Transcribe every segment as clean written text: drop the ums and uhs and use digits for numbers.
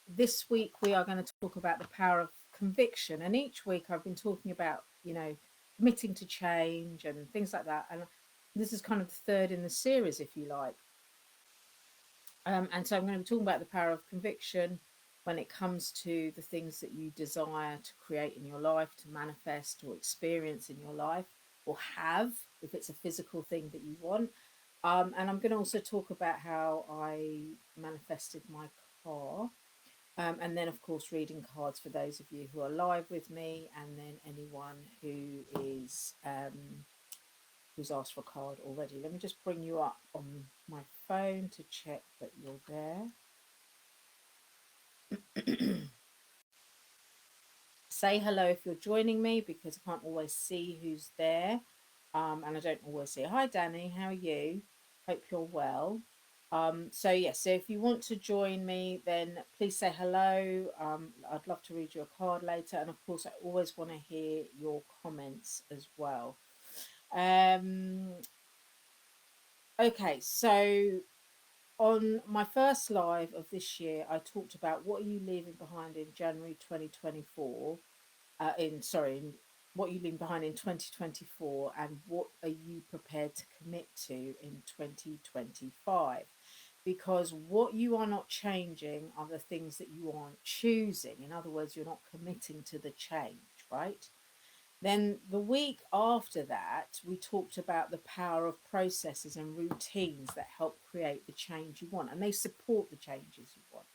This week we are going to talk about the power of conviction. And each week I've been talking about, committing to change and things like that. And this is kind of the third in the series, if you like. And so I'm going to be talking about the power of conviction when it comes to the things that you desire to create in your life, to manifest or experience in your life, or have, if it's a physical thing that you want. And I'm going to also talk about how I manifested my car. And then, of course, reading cards for those of you who are live with me, and then anyone who's asked for a card already. Let me just bring you up on my phone to check that you're there. Say hello if you're joining me, because I can't always see who's there. And I don't always see. Hi, Danny. How are you? Hope you're well. So if you want to join me, then please say hello. I'd love to read you a card later. And of course, I always want to hear your comments as well. Okay, so on my first live of this year, I talked about what are you leaving behind in January 2024. What you leave behind in 2024, and what are you prepared to commit to in 2025? Because what you are not changing are the things that you aren't choosing. In other words, you're not committing to the change, right? Then the week after that, we talked about the power of processes and routines that help create the change you want, and they support the changes you want.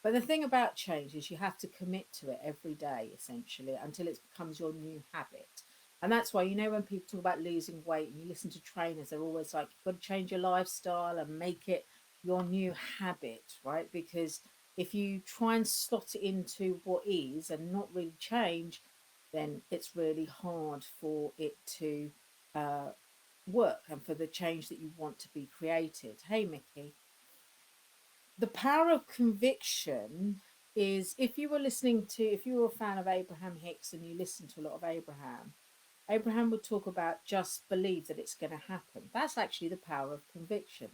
But the thing about change is you have to commit to it every day, essentially, until it becomes your new habit. And that's why, when people talk about losing weight and you listen to trainers, they're always like, you've got to change your lifestyle and make it your new habit, right? Because if you try and slot it into what is and not really change, then it's really hard for it to uh, work and for the change that you want to be created. Hey, Mickey. The power of conviction is, if you were a fan of Abraham Hicks and you listen to a lot of Abraham would talk about just believe that it's going to happen. That's actually the power of conviction.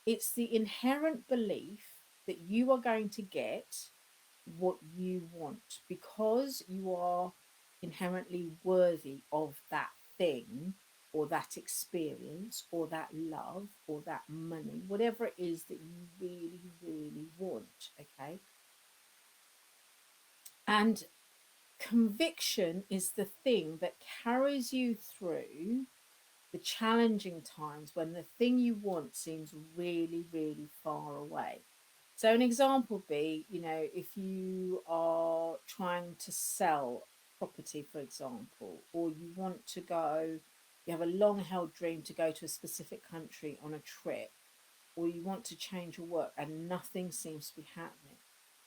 It's the inherent belief that you are going to get what you want because you are inherently worthy of that thing or that experience or that love or that money, whatever it is that you really, really want. Okay. And conviction is the thing that carries you through the challenging times when the thing you want seems really, really far away. So, an example would be, if you are trying to sell property, for example, or you have a long held dream to go to a specific country on a trip, or you want to change your work and nothing seems to be happening.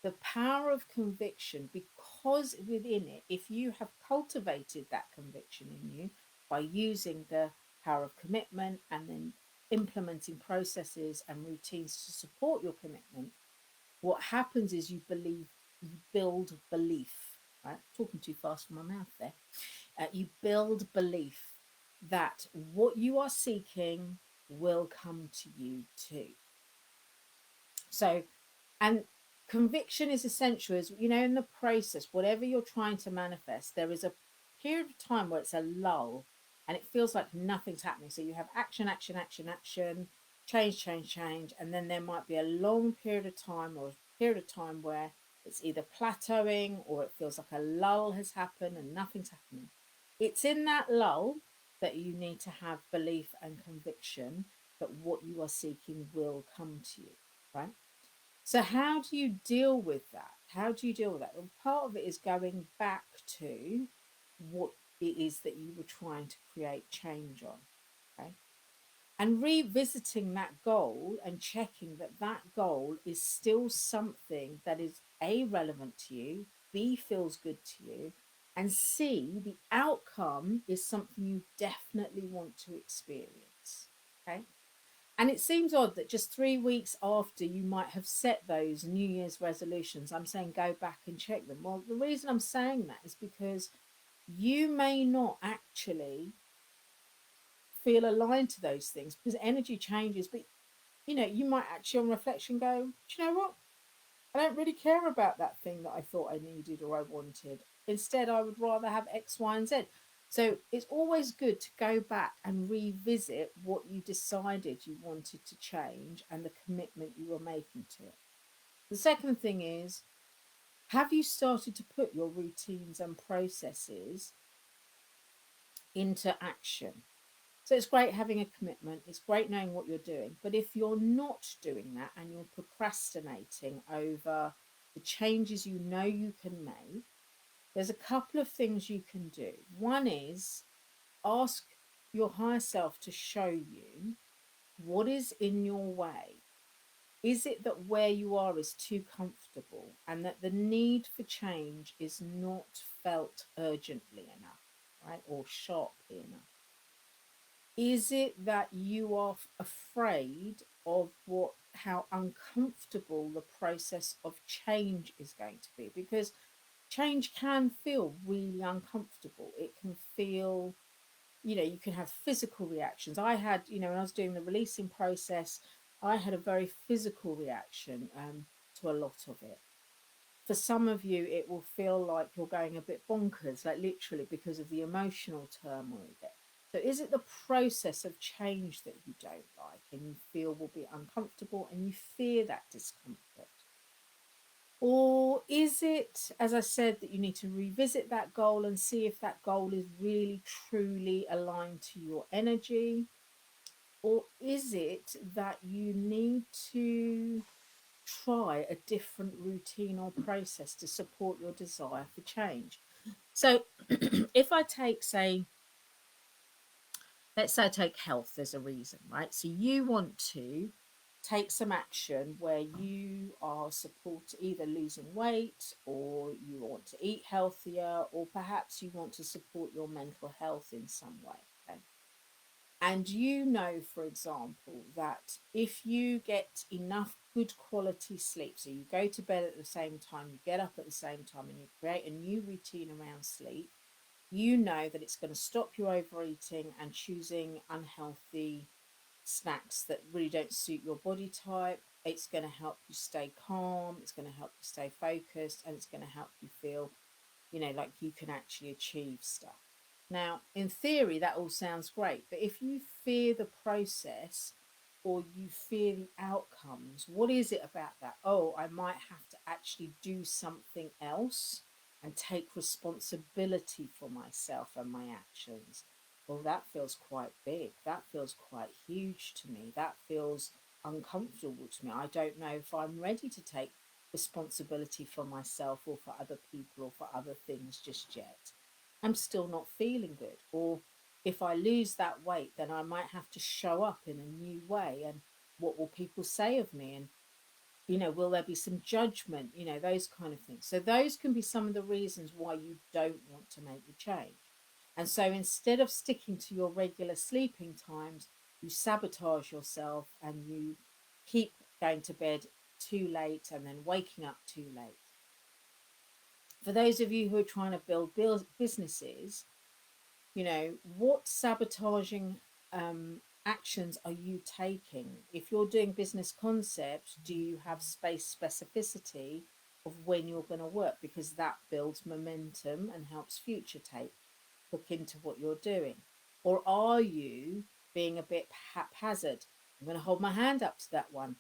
The power of conviction, because within it, if you have cultivated that conviction in you by using the power of commitment and then implementing processes and routines to support your commitment, what happens is you build belief, right? Talking too fast for my mouth there. You build belief that what you are seeking will come to you too. So, and conviction is essential, as in the process, whatever you're trying to manifest, there is a period of time where it's a lull and it feels like nothing's happening. So you have action, action, action, action, change, change, change. And then there might be a long period of time or a period of time where it's either plateauing or it feels like a lull has happened and nothing's happening. It's in that lull that you need to have belief and conviction that what you are seeking will come to you, right? So, how do you deal with that? How do you deal with that? Well, part of it is going back to what it is that you were trying to create change on, okay? And revisiting that goal and checking that that goal is still something that is A, relevant to you, B, feels good to you, and C, the outcome is something you definitely want to experience, okay? And it seems odd that just 3 weeks after you might have set those New Year's resolutions, I'm saying go back and check them. Well, the reason I'm saying that is because you may not actually feel aligned to those things because energy changes, but you might actually on reflection go, do you know what? I don't really care about that thing that I thought I needed or I wanted. Instead, I would rather have X, Y, and Z. So it's always good to go back and revisit what you decided you wanted to change and the commitment you were making to it. The second thing is, have you started to put your routines and processes into action? So it's great having a commitment, it's great knowing what you're doing. But if you're not doing that and you're procrastinating over the changes you know you can make, there's a couple of things you can do. One is ask your higher self to show you what is in your way. Is it that where you are is too comfortable and that the need for change is not felt urgently enough, right? Or sharply enough? Is it that you are afraid of what how uncomfortable the process of change is going to be? Because change can feel really uncomfortable. It can feel, you can have physical reactions. I had, when I was doing the releasing process, I had a very physical reaction to a lot of it. For some of you, it will feel like you're going a bit bonkers, like literally because of the emotional turmoil of it. So, is it the process of change that you don't like and you feel will be uncomfortable and you fear that discomfort? Or is it, as I said, that you need to revisit that goal and see if that goal is really truly aligned to your energy? Or is it that you need to try a different routine or process to support your desire for change? So, if I take, say, let's say I take health as a reason, right? So, you want to take some action where you are support either losing weight or you want to eat healthier or perhaps you want to support your mental health in some way. Okay. And you know, for example, that if you get enough good quality sleep, so you go to bed at the same time, you get up at the same time, and you create a new routine around sleep, you know that it's going to stop you overeating and choosing unhealthy snacks that really don't suit your body type. It's going to help you stay calm, it's going to help you stay focused, and it's going to help you feel, like you can actually achieve stuff. Now, in theory, that all sounds great, but if you fear the process or you fear the outcomes, what is it about that? Oh, I might have to actually do something else and take responsibility for myself and my actions. Well, that feels quite big. That feels quite huge to me. That feels uncomfortable to me. I don't know if I'm ready to take responsibility for myself or for other people or for other things just yet. I'm still not feeling good. Or if I lose that weight, then I might have to show up in a new way. And what will people say of me? And, will there be some judgment? Those kind of things. So, those can be some of the reasons why you don't want to make the change. And so, instead of sticking to your regular sleeping times, you sabotage yourself and you keep going to bed too late and then waking up too late. For those of you who are trying to build businesses, what sabotaging actions are you taking? If you're doing business concepts, do you have space specificity of when you're going to work? Because that builds momentum and helps future take look into what you're doing. Or are you being a bit haphazard? I'm going to hold my hand up to that one.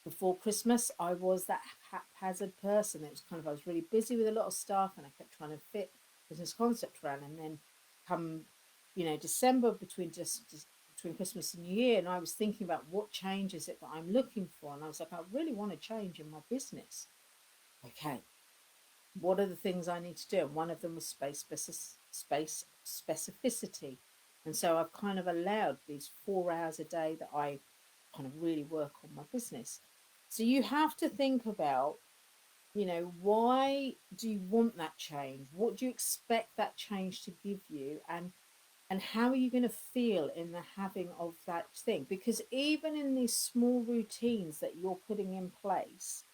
Before Christmas, I was that haphazard person. It was kind of, I was really busy with a lot of stuff and I kept trying to fit business concept around. And then come, December between Christmas and New Year, and I was thinking about what change is it that I'm looking for. And I was like, I really want to change in my business. Okay, what are the things I need to do? And one of them was space specificity. And so I've kind of allowed these 4 hours a day that I kind of really work on my business. So you have to think about, why do you want that change? What do you expect that change to give you? And how are you going to feel in the having of that thing? Because even in these small routines that you're putting in place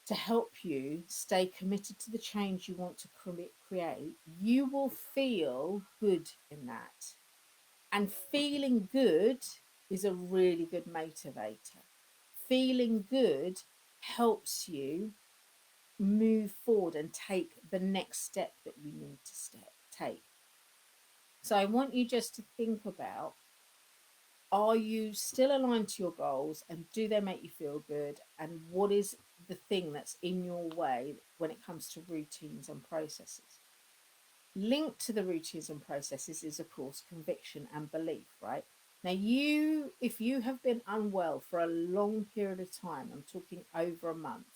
to help you stay committed to the change you want to create, you will feel good in that. And feeling good is a really good motivator. Feeling good helps you move forward and take the next step that you need to take. So I want you just to think about, are you still aligned to your goals, and do they make you feel good? And what is the thing that's in your way when it comes to routines and processes? Linked to the routines and processes is, of course, conviction and belief, right? Now, if you have been unwell for a long period of time, I'm talking over a month,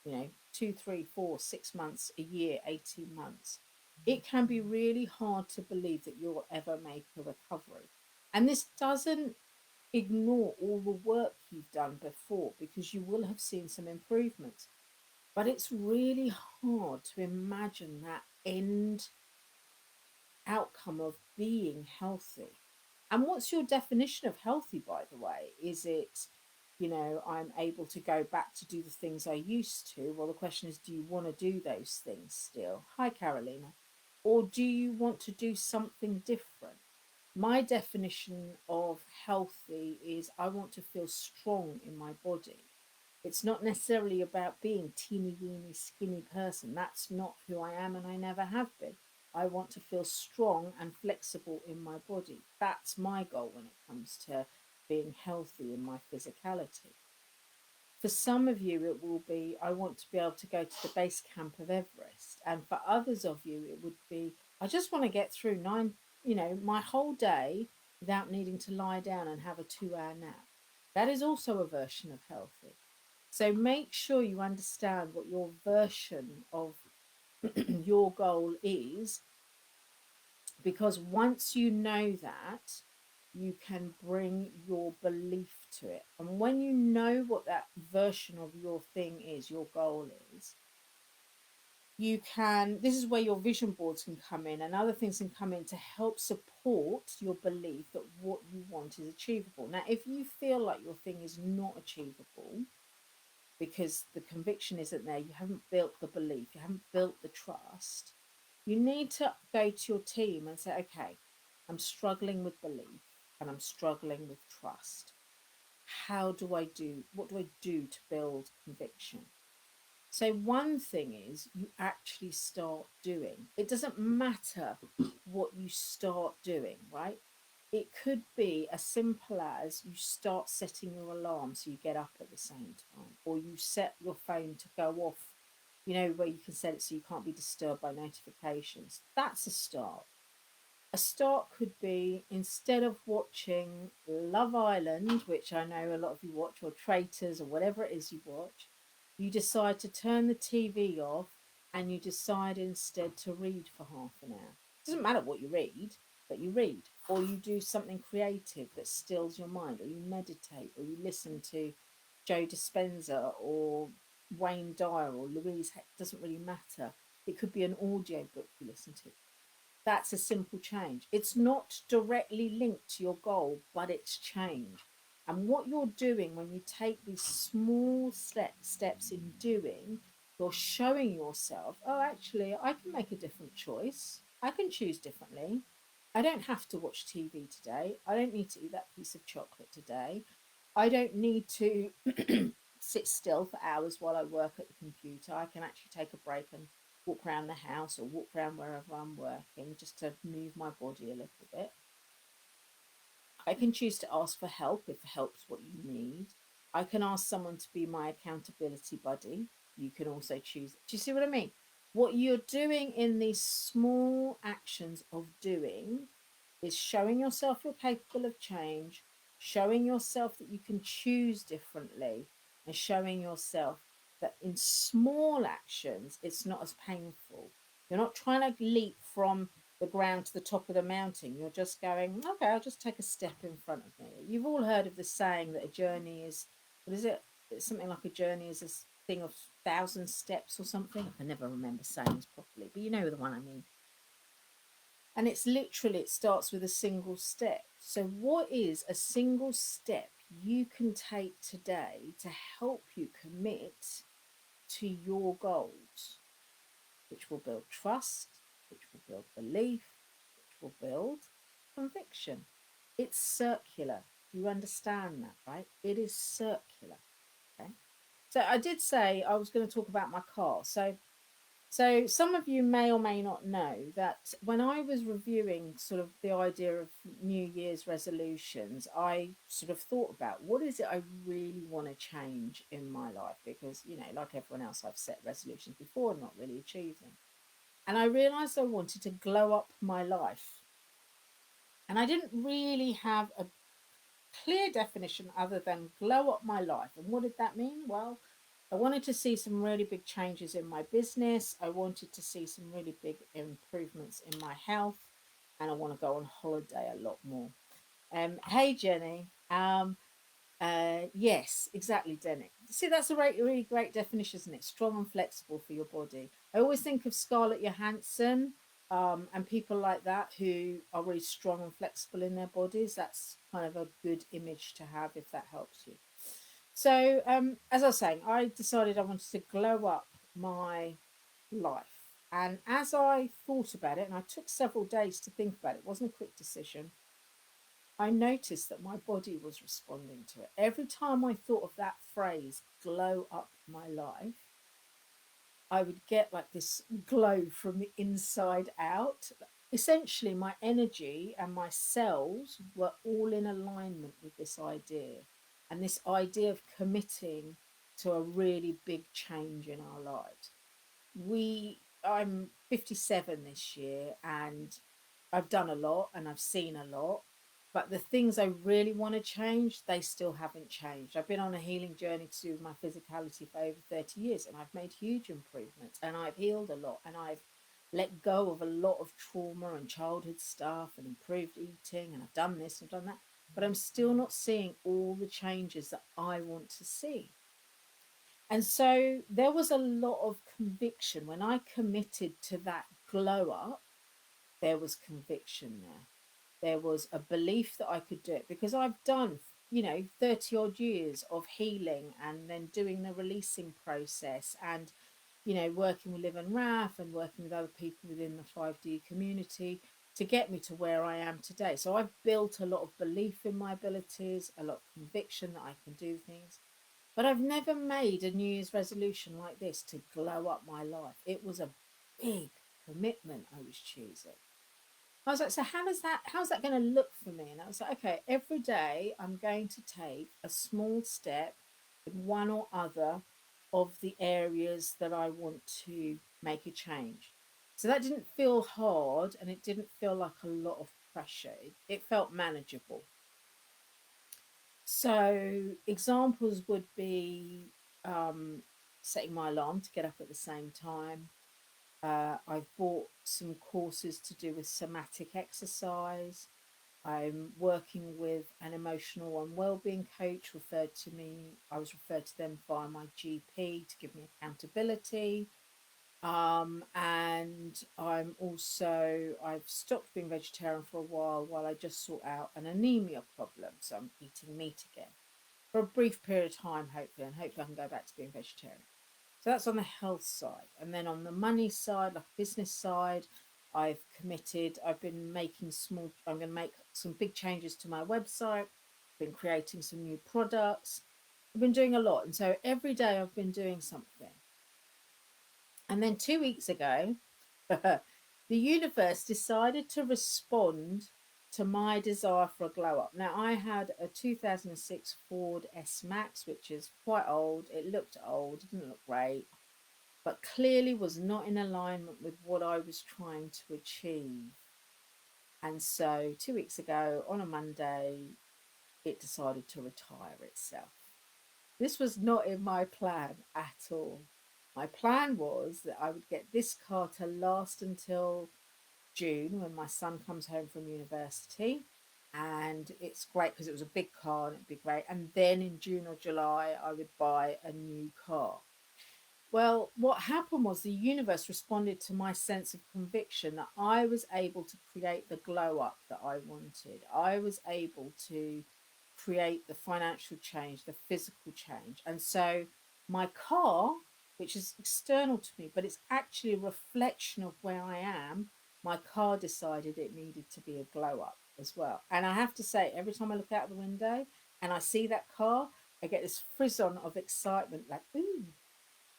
2, 3, 4, 6 months, a year, 18 months, it can be really hard to believe that you'll ever make a recovery. And this doesn't ignore all the work you've done before, because you will have seen some improvements. But it's really hard to imagine that end outcome of being healthy. And what's your definition of healthy, by the way? Is it, I'm able to go back to do the things I used to? Well, the question is, do you want to do those things still? Hi, Carolina. Or do you want to do something different? My definition of healthy is, I want to feel strong in my body. It's not necessarily about being teeny weeny skinny person. That's not who I am, and I never have been. I want to feel strong and flexible in my body. That's my goal when it comes to being healthy in my physicality. For some of you, it will be, I want to be able to go to the base camp of Everest. And for others of you, it would be, I just want to get through my whole day without needing to lie down and have a 2-hour nap. That is also a version of healthy. So make sure you understand what your version of your goal is, because once you know that, you can bring your belief to it. And when you know what that version of your thing is, your goal is, this is where your vision boards can come in, and other things can come in to help support your belief that what you want is achievable. Now, if you feel like your thing is not achievable because the conviction isn't there, you haven't built the belief, you haven't built the trust, you need to go to your team and say, okay, I'm struggling with belief and I'm struggling with trust. What do I do to build conviction? So one thing is, you actually start doing. It doesn't matter what you start doing, right? It could be as simple as you start setting your alarm so you get up at the same time, or you set your phone to go off, where you can set it so you can't be disturbed by notifications. That's a start. A start could be, instead of watching Love Island, which I know a lot of you watch, or Traitors, or whatever it is you watch, you decide to turn the TV off and you decide instead to read for half an hour. It doesn't matter what you read, but you read, or you do something creative that stills your mind, or you meditate, or you listen to Joe Dispenza or Wayne Dyer or Louise Hay. It doesn't really matter. It could be an audio book you listen to. That's a simple change. It's not directly linked to your goal, but it's change. And what you're doing when you take these small steps in doing, you're showing yourself, oh, actually, I can make a different choice. I can choose differently. I don't have to watch TV today. I don't need to eat that piece of chocolate today. I don't need to sit still for hours while I work at the computer. I can actually take a break and walk around the house or walk around wherever I'm working, just to move my body a little bit. I can choose to ask for help if help's what you need. I can ask someone to be my accountability buddy. You can also choose. Do you see what I mean? What you're doing in these small actions of doing is showing yourself you're capable of change, showing yourself that you can choose differently, and showing yourself that in small actions, it's not as painful. You're not trying to leap from the ground to the top of the mountain. You're just going, okay, I'll just take a step in front of me. You've all heard of the saying that a journey is, what is it? It's something like a journey is a thing of 1,000 steps or something. I can never remember sayings properly, but you know the one I mean. And it's literally, it starts with a single step. So, what is a single step you can take today to help you commit to your goals, which will build trust, which will build belief, which will build conviction? It's circular. You understand that, right? It is circular. Okay. So I did say I was going to talk about my car. So some of you may or may not know that when I was reviewing sort of the idea of New Year's resolutions, I sort of thought about what is it I really want to change in my life, because, like everyone else, I've set resolutions before and not really achieved them. And I realized I wanted to glow up my life. And I didn't really have a clear definition other than glow up my life. And what did that mean? Well, I wanted to see some really big changes in my business. I wanted to see some really big improvements in my health. And I want to go on holiday a lot more. Hey, Jenny. Yes, exactly, Denny. See, that's a really great definition, isn't it? Strong and flexible for your body. I always think of Scarlett Johansson, and people like that who are really strong and flexible in their bodies. That's kind of a good image to have if that helps you. So, as I was saying, I decided I wanted to glow up my life. And as I thought about it, and I took several days to think about it, it wasn't a quick decision. I noticed that my body was responding to it. Every time I thought of that phrase, glow up my life, I would get like this glow from the inside out. Essentially, my energy and my cells were all in alignment with this idea, and this idea of committing to a really big change in our lives. I'm 57 this year, and I've done a lot and I've seen a lot, but the things I really want to change, they still haven't changed. I've been on a healing journey to do with my physicality for over 30 years, and I've made huge improvements, and I've healed a lot, and I've let go of a lot of trauma and childhood stuff and improved eating, and I've done this and done that, but I'm still not seeing all the changes that I want to see. And so there was a lot of conviction when I committed to that glow up. There was conviction there. There was a belief that I could do it, because I've done, 30 odd years of healing and then doing the releasing process, and, working with Liv and Raf and working with other people within the 5D community to get me to where I am today. So I've built a lot of belief in my abilities, a lot of conviction that I can do things. But I've never made a New Year's resolution like this to glow up my life. It was a big commitment I was choosing. I was like, so how's that going to look for me? And I was like, okay, every day I'm going to take a small step in one or other of the areas that I want to make a change. So that didn't feel hard, and it didn't feel like a lot of pressure. It felt manageable. So examples would be, setting my alarm to get up at the same time. I've bought some courses to do with somatic exercise. I'm working with an emotional and well-being coach referred to me. I was referred to them via my GP to give me accountability. And I've stopped being vegetarian for a while I just sort out an anemia problem. So I'm eating meat again for a brief period of time, hopefully, and hopefully I can go back to being vegetarian. So that's on the health side. And then on the money side, like business side, I'm going to make some big changes to my website, been creating some new products. I've been doing a lot. And so every day I've been doing something. And then 2 weeks ago, the universe decided to respond to my desire for a glow up. Now, I had a 2006 Ford S Max, which is quite old. It looked old, it didn't look great, but clearly was not in alignment with what I was trying to achieve. And so 2 weeks ago, on a Monday, it decided to retire itself. This was not in my plan at all. My plan was that I would get this car to last until June, when my son comes home from university. And it's great because it was a big car and it'd be great. And then in June or July, I would buy a new car. Well, what happened was the universe responded to my sense of conviction that I was able to create the glow up that I wanted. I was able to create the financial change, the physical change. And so my car, which is external to me, but it's actually a reflection of where I am, my car decided it needed to be a glow up as well. And I have to say, every time I look out the window and I see that car, I get this frisson of excitement, like, ooh,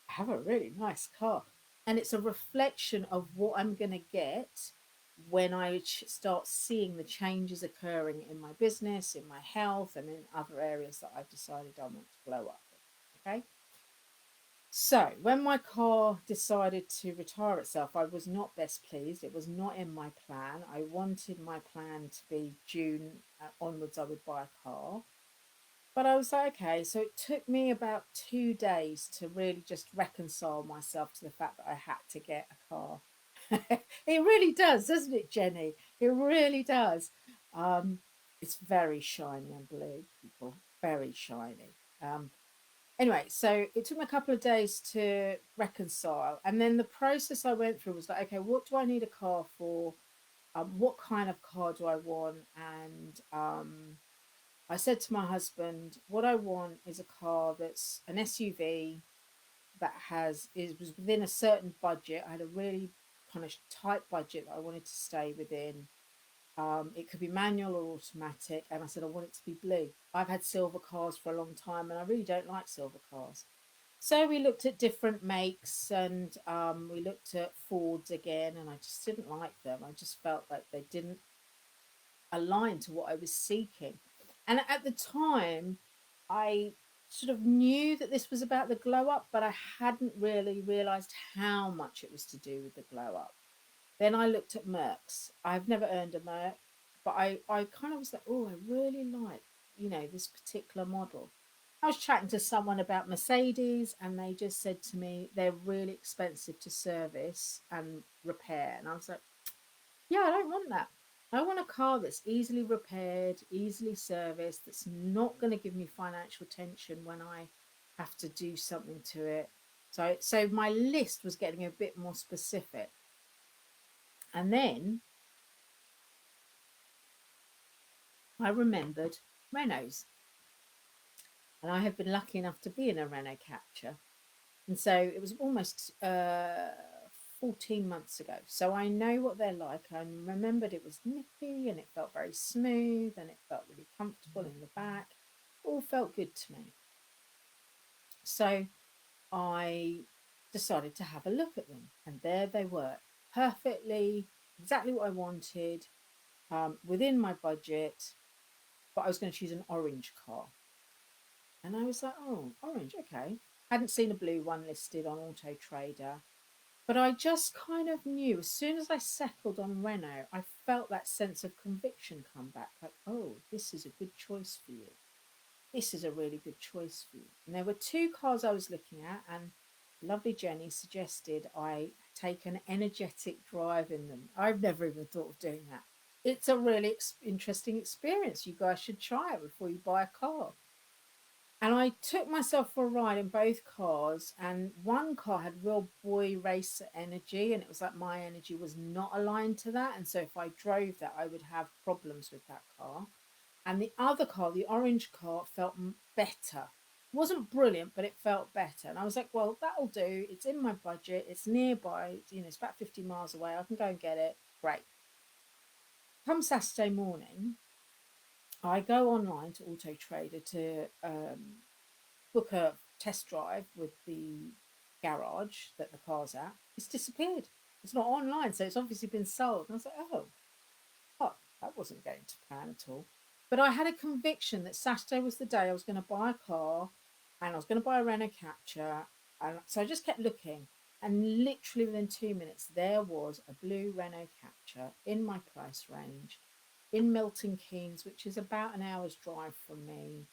I have a really nice car. And it's a reflection of what I'm going to get when I start seeing the changes occurring in my business, in my health, and in other areas that I've decided I want to blow up in. Okay. So, when my car decided to retire itself, I was not best pleased. It was not in my plan. I wanted my plan to be June onwards, I would buy a car. But I was like, okay, so it took me about 2 days to really just reconcile myself to the fact that I had to get a car. It really does, doesn't it, Jenny? It really does. Um, it's very shiny and blue, people, very shiny. Anyway, so it took me a couple of days to reconcile. And then the process I went through was like, okay, what do I need a car for? What kind of car do I want? And I said to my husband, what I want is a car that's an SUV that was within a certain budget. I had a really kind of tight budget that I wanted to stay within. It could be manual or automatic, and I said I want it to be blue. I've had silver cars for a long time, and I really don't like silver cars. So we looked at different makes, and we looked at Fords again, and I just didn't like them. I just felt like they didn't align to what I was seeking. And at the time, I sort of knew that this was about the glow up, but I hadn't really realized how much it was to do with the glow up. Then I looked at Mercs. I've never earned a Merc, but I kind of was like, oh, I really like, this particular model. I was chatting to someone about Mercedes, and they just said to me they're really expensive to service and repair. And I was like, yeah, I don't want that. I want a car that's easily repaired, easily serviced, that's not going to give me financial tension when I have to do something to it. So my list was getting a bit more specific. And then I remembered Renaults. And I have been lucky enough to be in a Renault Capture. And so it was almost 14 months ago. So I know what they're like. I remembered it was nippy and it felt very smooth and it felt really comfortable in the back. All felt good to me. So I decided to have a look at them. And there they were, perfectly, exactly what I wanted, within my budget. But I was going to choose an orange car. And I was like, oh, orange, okay. Hadn't seen a blue one listed on Auto Trader. But I just kind of knew as soon as I settled on Renault, I felt that sense of conviction come back like, oh, this is a good choice for you. This is a really good choice for you. And there were two cars I was looking at, and lovely Jenny suggested I take an energetic drive in them. I've never even thought of doing that. It's a really interesting experience. You guys should try it before you buy a car. And I took myself for a ride in both cars, and one car had real boy racer energy, and it was like my energy was not aligned to that. And so if I drove that, I would have problems with that car. And the other car, the orange car, felt better. It wasn't brilliant, but it felt better. And I was like, well, that'll do. It's in my budget. It's nearby. It's about 50 miles away. I can go and get it. Great. Come Saturday morning, I go online to Auto Trader to book a test drive with the garage that the car's at. It's disappeared. It's not online, so it's obviously been sold. And I was like, oh, that wasn't going to plan at all. But I had a conviction that Saturday was the day I was going to buy a car and I was going to buy a Renault Capture. And so I just kept looking. And literally within 2 minutes, there was a blue Renault Capture in my price range in Milton Keynes, which is about an hour's drive from me.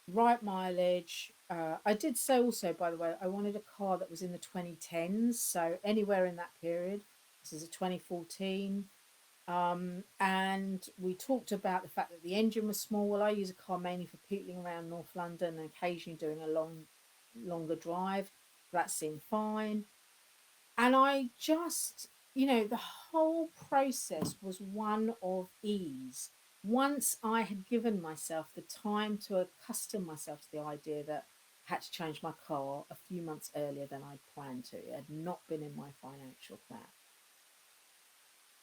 Right mileage. I did say also, by the way, I wanted a car that was in the 2010s, so anywhere in that period. This is a 2014. And we talked about the fact that the engine was small. Well, I use a car mainly for peeling around North London and occasionally doing a longer drive. That seemed fine. And I just, the whole process was one of ease. Once I had given myself the time to accustom myself to the idea that I had to change my car a few months earlier than I'd planned to, it had not been in my financial plan.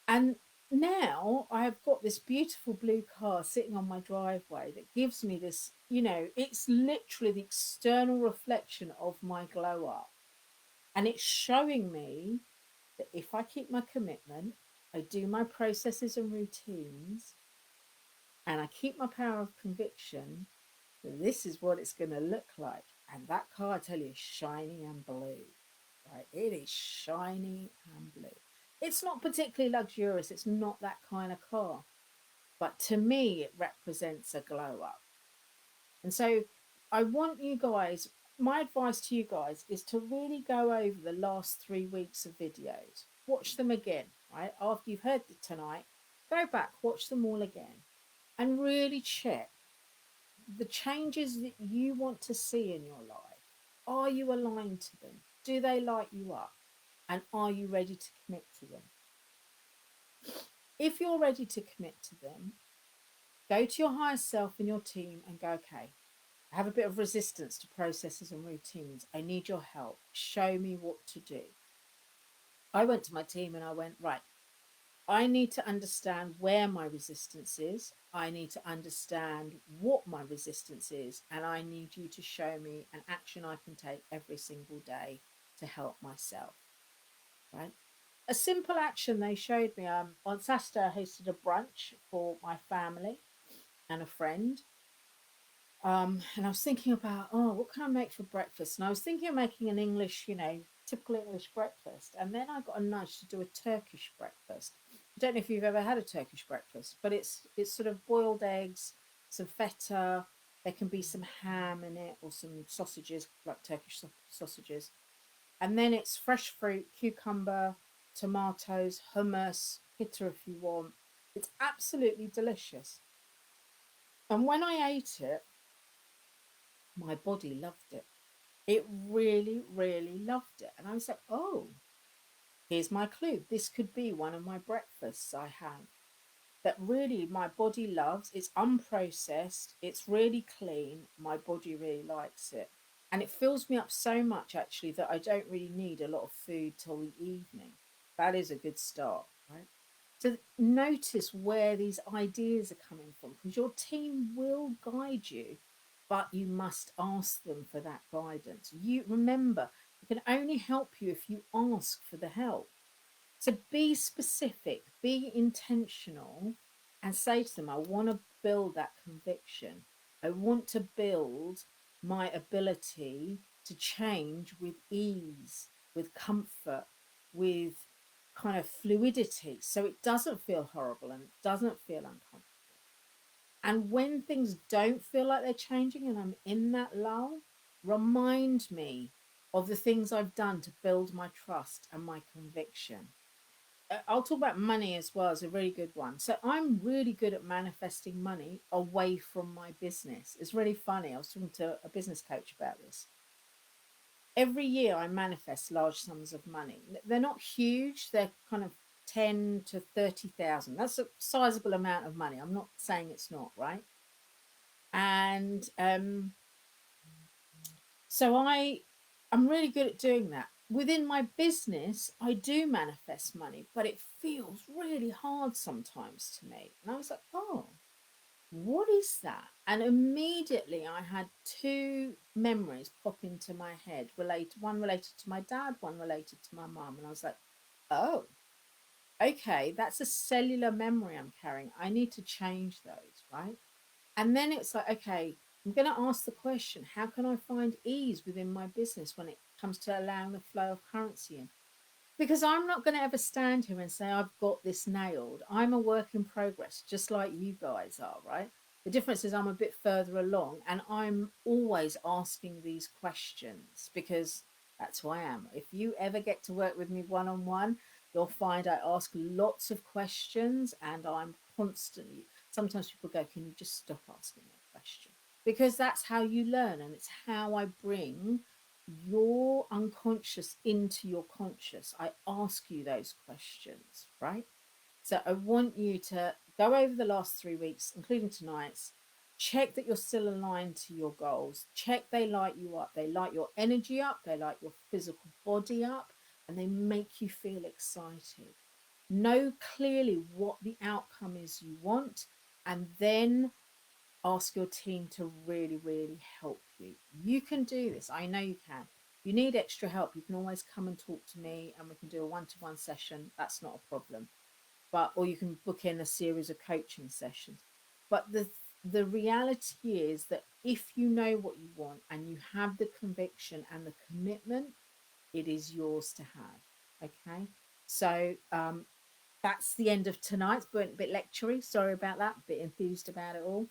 And now I've got this beautiful blue car sitting on my driveway that gives me this, it's literally the external reflection of my glow up. And it's showing me that if I keep my commitment, I do my processes and routines, and I keep my power of conviction, this is what it's going to look like. And that car, I tell you, is shiny and blue, right? It is shiny and blue. It's not particularly luxurious. It's not that kind of car. But to me, it represents a glow up. And so I want you guys, my advice to you guys is to really go over the last 3 weeks of videos. Watch them again, right? After you've heard it tonight, go back, watch them all again, and really check the changes that you want to see in your life. Are you aligned to them? Do they light you up? And are you ready to commit to them? If you're ready to commit to them, go to your higher self and your team and go, okay, I have a bit of resistance to processes and routines. I need your help. Show me what to do. I went to my team and I went, right, I need to understand where my resistance is. I need to understand what my resistance is. And I need you to show me an action I can take every single day to help myself. Right? A simple action they showed me, on Saturday, I hosted a brunch for my family and a friend. And I was thinking about, oh, what can I make for breakfast? And I was thinking of making an English, typical English breakfast. And then I got a nudge to do a Turkish breakfast. I don't know if you've ever had a Turkish breakfast, but it's sort of boiled eggs, some feta. There can be some ham in it or some sausages, like Turkish sausages. And then it's fresh fruit, cucumber, tomatoes, hummus, pita if you want. It's absolutely delicious. And when I ate it, my body loved it. It really, really loved it. And I was like, oh, here's my clue. This could be one of my breakfasts I have that really my body loves. It's unprocessed, it's really clean. My body really likes it. And it fills me up so much actually that I don't really need a lot of food till the evening. That is a good start, right? So notice where these ideas are coming from because your team will guide you, but you must ask them for that guidance. You remember, it can only help you if you ask for the help. So be specific, be intentional, and say to them, I want to build that conviction. I want to build my ability to change with ease, with comfort, with kind of fluidity. So it doesn't feel horrible and it doesn't feel uncomfortable. And when things don't feel like they're changing and I'm in that lull, remind me of the things I've done to build my trust and my conviction. I'll talk about money as well as a really good one. So I'm really good at manifesting money away from my business. It's really funny. I was talking to a business coach about this. Every year I manifest large sums of money. They're not huge. They're kind of 10 to 30,000. That's a sizable amount of money. I'm not saying it's not, right? And so I'm really good at doing that. Within my business, I do manifest money, but it feels really hard sometimes to me. And I was like, oh, what is that? And immediately I had two memories pop into my head, one related to my dad, one related to my mum. And I was like, oh, okay, that's a cellular memory I'm carrying. I need to change those, right? And then it's like, okay, I'm going to ask the question, how can I find ease within my business when it comes to allowing the flow of currency in? Because I'm not going to ever stand here and say, I've got this nailed. I'm a work in progress, just like you guys are, right? The difference is I'm a bit further along and I'm always asking these questions because that's who I am. If you ever get to work with me one on one, you'll find I ask lots of questions and I'm constantly, sometimes people go, can you just stop asking me a question? Because that's how you learn and it's how I bring your unconscious into your conscious. I ask you those questions, right? So I want you to go over the last 3 weeks, including tonight's, check that you're still aligned to your goals, check they light you up, they light your energy up, they light your physical body up, and they make you feel excited. know clearly what the outcome is you want, and then ask your team to really, really help you. You can do this. I know you can. If you need extra help, you can always come and talk to me and we can do a one-to-one session. That's not a problem. But or you can book in a series of coaching sessions. But the reality is that if you know what you want and you have the conviction and the commitment, it is yours to have. Okay. So that's the end of tonight's, but a bit lectury. Sorry about that. A bit enthused about it all.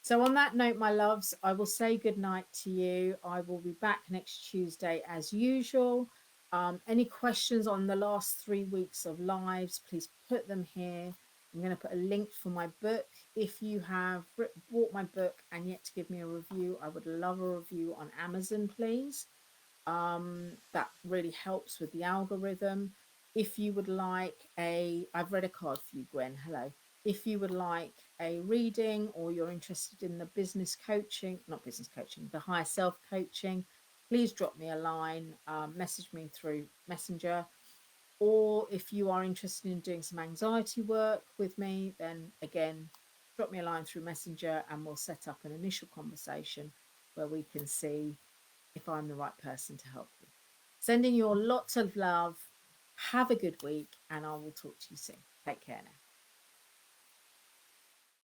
So on that note, my loves, I will say good night to you. I will be back next Tuesday as usual. Any questions on the last 3 weeks of lives, please put them here. I'm going to put a link for my book. If you have bought my book and yet to give me a review, I would love a review on Amazon, please. That really helps with the algorithm. If you would like I've read a card for you, Gwen. Hello. If you would like a reading or you're interested in the business coaching, not business coaching, the higher self coaching, please drop me a line, message me through Messenger. Or if you are interested in doing some anxiety work with me, then again, drop me a line through Messenger and we'll set up an initial conversation where we can see if I'm the right person to help you. Sending you lots of love. Have a good week, and I will talk to you soon. Take care now.